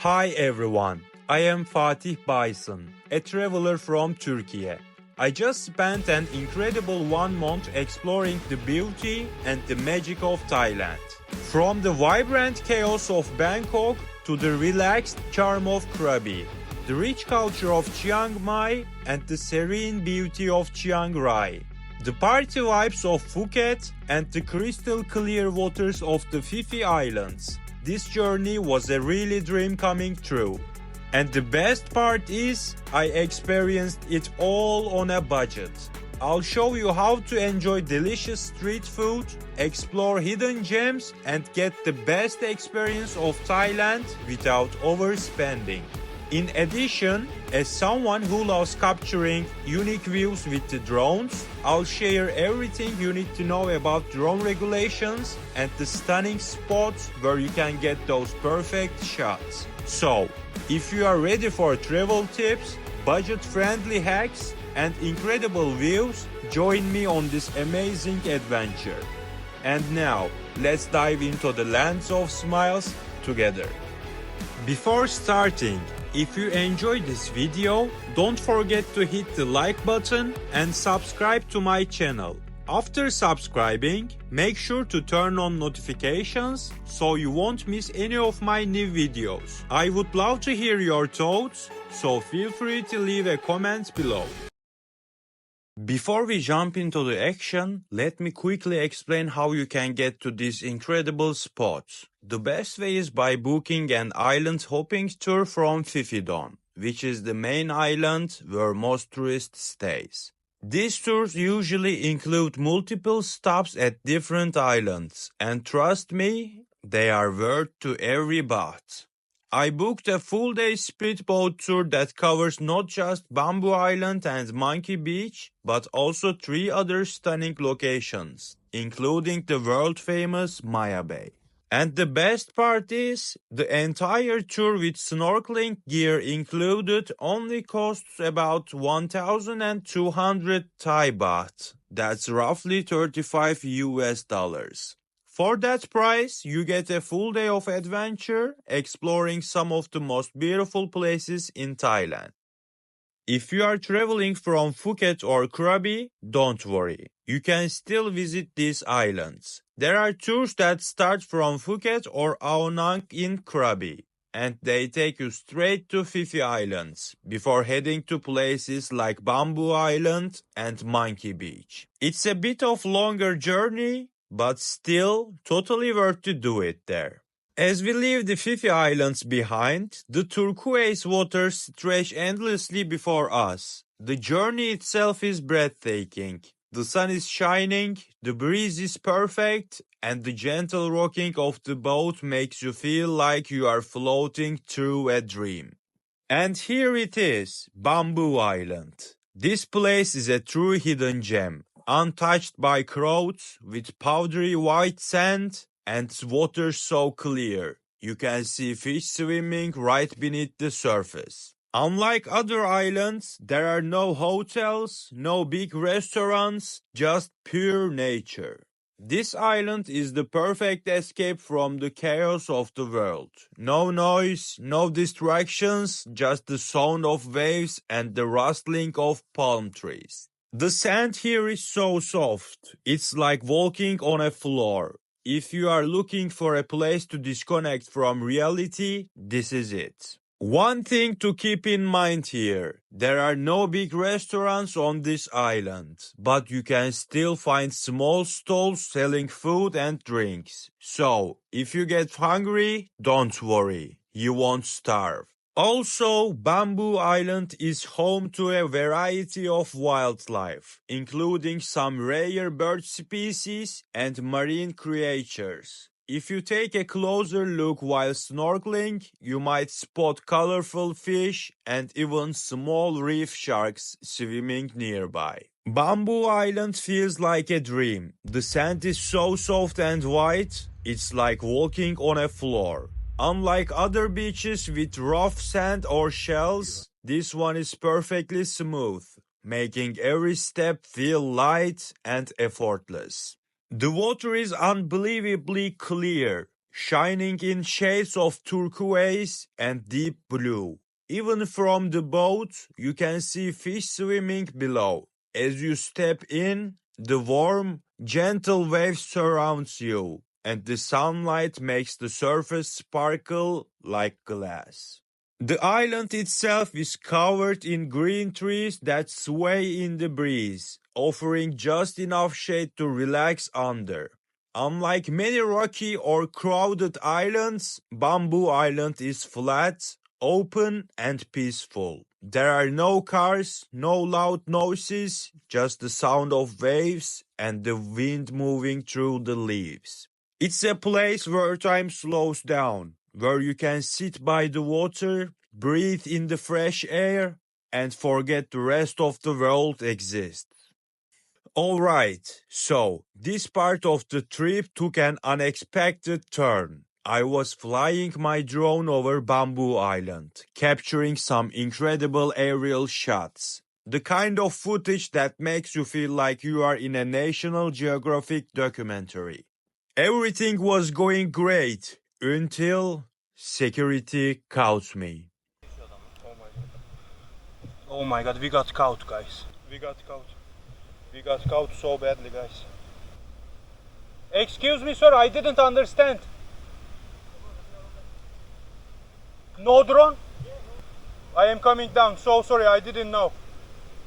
Hi everyone, I am Fatih Bison, a traveler from Turkey. I just spent an incredible 1 month exploring the beauty and the magic of Thailand. From the vibrant chaos of Bangkok to the relaxed charm of Krabi, the rich culture of Chiang Mai and the serene beauty of Chiang Rai, the party vibes of Phuket and the crystal clear waters of the Phi Phi Islands. This journey was a really dream coming true. And the best part is, I experienced it all on a budget. I'll show you how to enjoy delicious street food, explore hidden gems, and get the best experience of Thailand without overspending. In addition, as someone who loves capturing unique views with the drones, I'll share everything you need to know about drone regulations and the stunning spots where you can get those perfect shots. So, if you are ready for travel tips, budget-friendly hacks, and incredible views, join me on this amazing adventure. And now, let's dive into the lands of smiles together. Before starting, if you enjoyed this video, don't forget to hit the like button and subscribe to my channel. After subscribing, make sure to turn on notifications so you won't miss any of my new videos. I would love to hear your thoughts, so feel free to leave a comment below. Before we jump into the action, let me quickly explain how you can get to these incredible spots. The best way is by booking an island hopping tour from Phi Phi Don, which is the main island where most tourists stays. These tours usually include multiple stops at different islands, and trust me, they are worth to every baht. I booked a full-day speedboat tour that covers not just Bamboo Island and Monkey Beach, but also 3 other stunning locations, including the world-famous Maya Bay. And the best part is, the entire tour with snorkeling gear included only costs about 1,200 Thai baht. That's roughly $35 US. For that price, you get a full day of adventure, exploring some of the most beautiful places in Thailand. If you are traveling from Phuket or Krabi, don't worry. You can still visit these islands. There are tours that start from Phuket or Ao Nang in Krabi, and they take you straight to Phi Phi Islands before heading to places like Bamboo Island and Monkey Beach. It's a bit of longer journey, but still totally worth to do it there. As we leave the Phi Phi Islands behind, the turquoise waters stretch endlessly before us. The journey itself is breathtaking. The sun is shining, the breeze is perfect, and the gentle rocking of the boat makes you feel like you are floating through a dream. And here it is, Bamboo Island. This place is a true hidden gem, untouched by crowds, with powdery white sand and water so clear you can see fish swimming right beneath the surface. Unlike other islands, there are no hotels, no big restaurants, just pure nature. This island is the perfect escape from the chaos of the world. No noise, no distractions, just the sound of waves and the rustling of palm trees. The sand here is so soft, it's like walking on a floor. If you are looking for a place to disconnect from reality, this is it. One thing to keep in mind here, there are no big restaurants on this island, but you can still find small stalls selling food and drinks. So, if you get hungry, don't worry, you won't starve. Also, Bamboo Island is home to a variety of wildlife, including some rare bird species and marine creatures. If you take a closer look while snorkeling, you might spot colorful fish and even small reef sharks swimming nearby. Bamboo Island feels like a dream. The sand is so soft and white, it's like walking on a floor. Unlike other beaches with rough sand or shells, this one is perfectly smooth, making every step feel light and effortless. The water is unbelievably clear. shining in shades of turquoise and deep blue. Even from the boat, you can see fish swimming below. As you step in, the warm, gentle waves surrounds you, and the sunlight makes the surface sparkle like glass. The island itself is covered in green trees that sway in the breeze, offering just enough shade to relax under. Unlike many rocky or crowded islands, Bamboo Island is flat, open, and peaceful. There are no cars, no loud noises, just the sound of waves and the wind moving through the leaves. It's a place where time slows down, where you can sit by the water, breathe in the fresh air, and forget the rest of the world exists. Alright, so this part of the trip took an unexpected turn. I was flying my drone over Bamboo Island, capturing some incredible aerial shots. The kind of footage that makes you feel like you are in a National Geographic documentary. Everything was going great until security caught me. Oh my god, we got caught, guys. We got caught. We got caught so badly, guys. Excuse me, sir, I didn't understand. No drone? I am coming down. So sorry, I didn't know.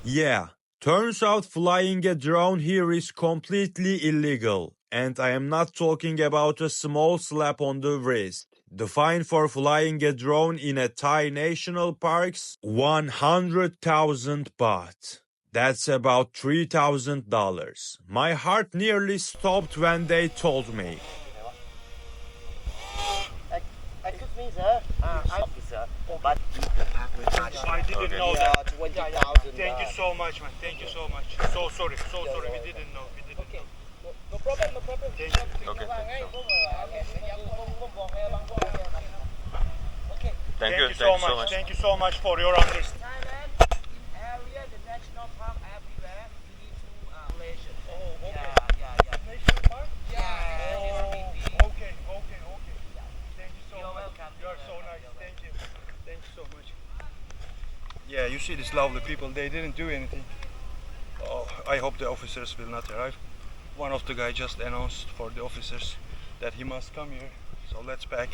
Yeah, turns out flying a drone here is completely illegal. And I am not talking about a small slap on the wrist. The fine for flying a drone in a Thai national park's 100,000 baht. That's about $3,000. My heart nearly stopped when they told me. Excuse me, sir. Officer, but I didn't know that. 20,000. Thank you so much, man. Thank you so much. So sorry, we didn't know. We didn't know. No problem, no problem. Thank you. Okay. Okay. Thank you so much. Thank you so much for your understanding. Thailand, in area, the national park everywhere, you need to relation. Oh, okay. Yeah. National park? Yeah. Okay. Thank you so You're much. welcome. You're so nice. Thank you. Thank you so much. Yeah, you see these lovely people, they didn't do anything. Oh, I hope the officers will not arrive. One of the guys just announced for the officers that he must come here. So let's pack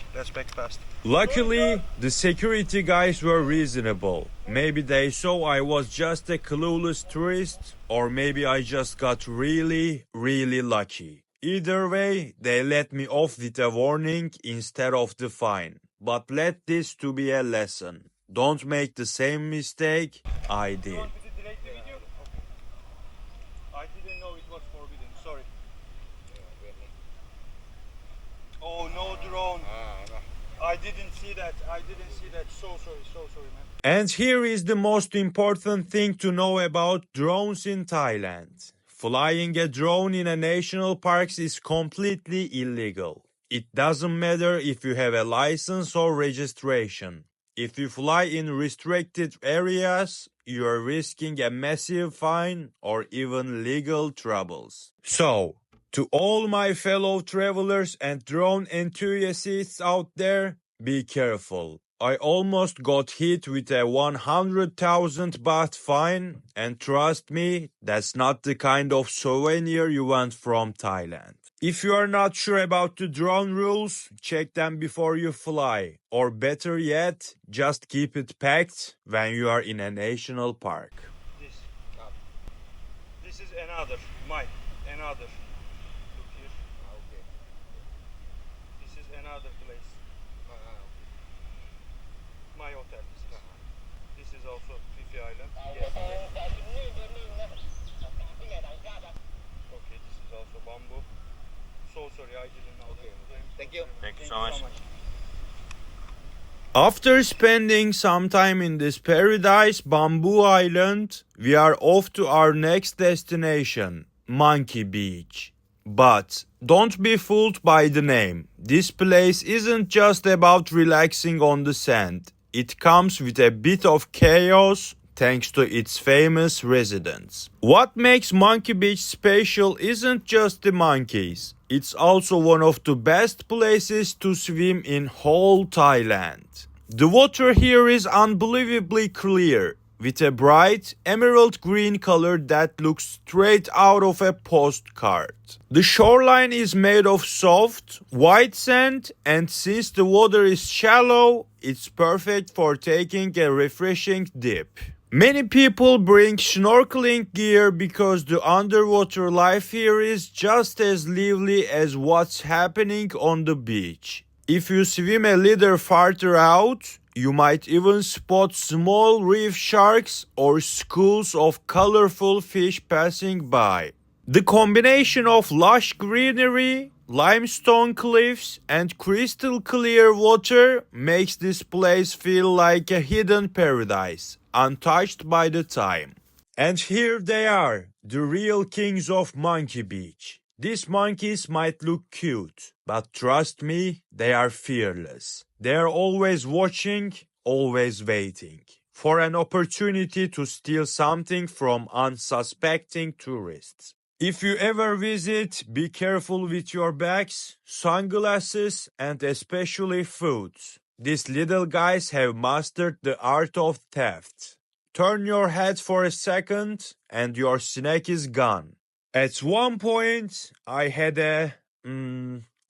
fast. Luckily, the security guys were reasonable. Maybe they saw I was just a clueless tourist, or maybe I just got really, really lucky. Either way, they let me off with a warning instead of the fine. But let this to be a lesson. Don't make the same mistake I did. You want me to delete the video? Okay. I didn't know it was forbidden, sorry. Oh, no drone. I didn't see that. So sorry, man. And here is the most important thing to know about drones in Thailand. Flying a drone in a national park is completely illegal. It doesn't matter if you have a license or registration. If you fly in restricted areas, you are risking a massive fine or even legal troubles. So, to all my fellow travelers and drone enthusiasts out there, be careful. I almost got hit with a 100,000 baht fine, and trust me, that's not the kind of souvenir you want from Thailand. If you are not sure about the drone rules, check them before you fly. Or better yet, just keep it packed when you are in a national park. This is another. Look here. Okay. This is another place. My hotel. This is also Fifi Island. Yes. Okay, this is also bamboo. So sorry, I didn't know. Okay. that. Thank you. Thank you so much. After spending some time in this paradise Bamboo Island, we are off to our next destination, Monkey Beach. But don't be fooled by the name. This place isn't just about relaxing on the sand. It comes with a bit of chaos thanks to its famous residents. What makes Monkey Beach special isn't just the monkeys. It's also one of the best places to swim in whole Thailand. The water here is unbelievably clear, with a bright emerald green color that looks straight out of a postcard. The shoreline is made of soft, white sand, and since the water is shallow, it's perfect for taking a refreshing dip. Many people bring snorkeling gear because the underwater life here is just as lively as what's happening on the beach. If you swim a little farther out, you might even spot small reef sharks or schools of colorful fish passing by. The combination of lush greenery, limestone cliffs, and crystal clear water makes this place feel like a hidden paradise, untouched by the time. And here they are, the real kings of Monkey Beach. These monkeys might look cute, but trust me, they are fearless. They are always watching, always waiting for an opportunity to steal something from unsuspecting tourists. If you ever visit, be careful with your bags, sunglasses, and especially food. These little guys have mastered the art of theft. Turn your head for a second and your snack is gone. At one point, I had a,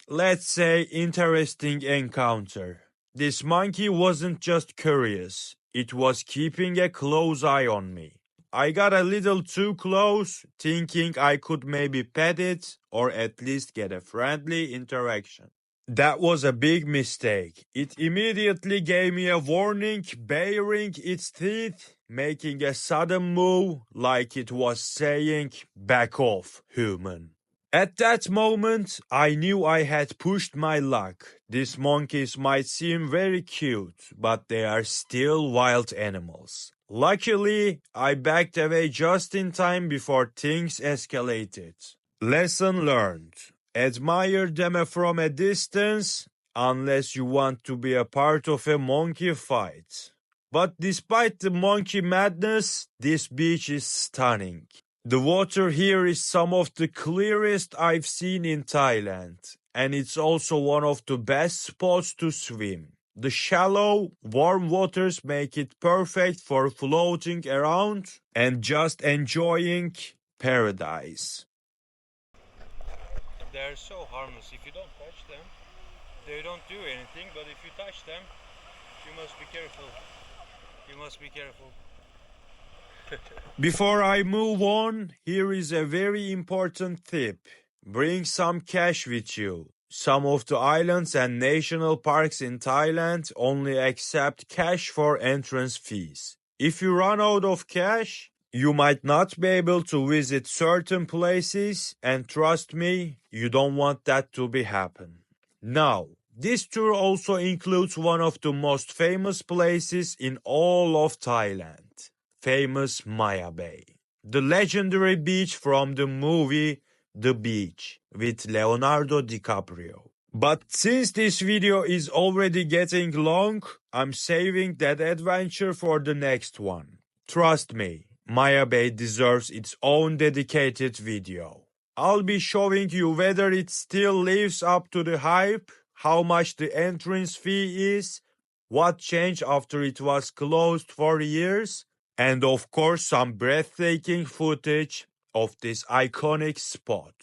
let's say, interesting encounter. This monkey wasn't just curious, it was keeping a close eye on me. I got a little too close, thinking I could maybe pet it or at least get a friendly interaction. That was a big mistake. It immediately gave me a warning, baring its teeth, making a sudden move like it was saying, "Back off, human." At that moment, I knew I had pushed my luck. These monkeys might seem very cute, but they are still wild animals. Luckily, I backed away just in time before things escalated. Lesson learned. Admire them from a distance, unless you want to be a part of a monkey fight. But despite the monkey madness, this beach is stunning. The water here is some of the clearest I've seen in Thailand, and it's also one of the best spots to swim. The shallow, warm waters make it perfect for floating around and just enjoying paradise. They're so harmless. If you don't touch them, they don't do anything, but if you touch them, you must be careful. You must be careful. Before I move on, here is a very important tip. Bring some cash with you. Some of the islands and national parks in Thailand only accept cash for entrance fees. If you run out of cash, you might not be able to visit certain places, and trust me, you don't want that to be happen. Now, this tour also includes one of the most famous places in all of Thailand, famous Maya Bay, the legendary beach from the movie The Beach with Leonardo DiCaprio. But since this video is already getting long, I'm saving that adventure for the next one. Trust me, Maya Bay deserves its own dedicated video. I'll be showing you whether it still lives up to the hype, how much the entrance fee is, what changed after it was closed for years, and of course some breathtaking footage of this iconic spot.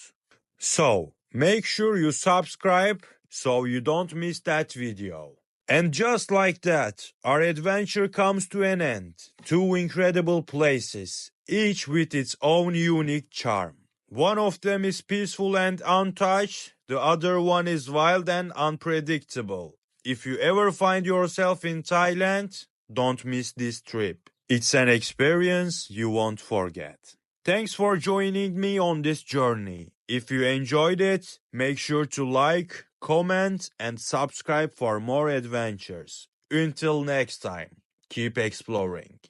So, make sure you subscribe so you don't miss that video. And just like that, our adventure comes to an end. 2 incredible places, each with its own unique charm. One of them is peaceful and untouched, the other one is wild and unpredictable. If you ever find yourself in Thailand, don't miss this trip. It's an experience you won't forget. Thanks for joining me on this journey. If you enjoyed it, make sure to like, comment, and subscribe for more adventures. Until next time, keep exploring.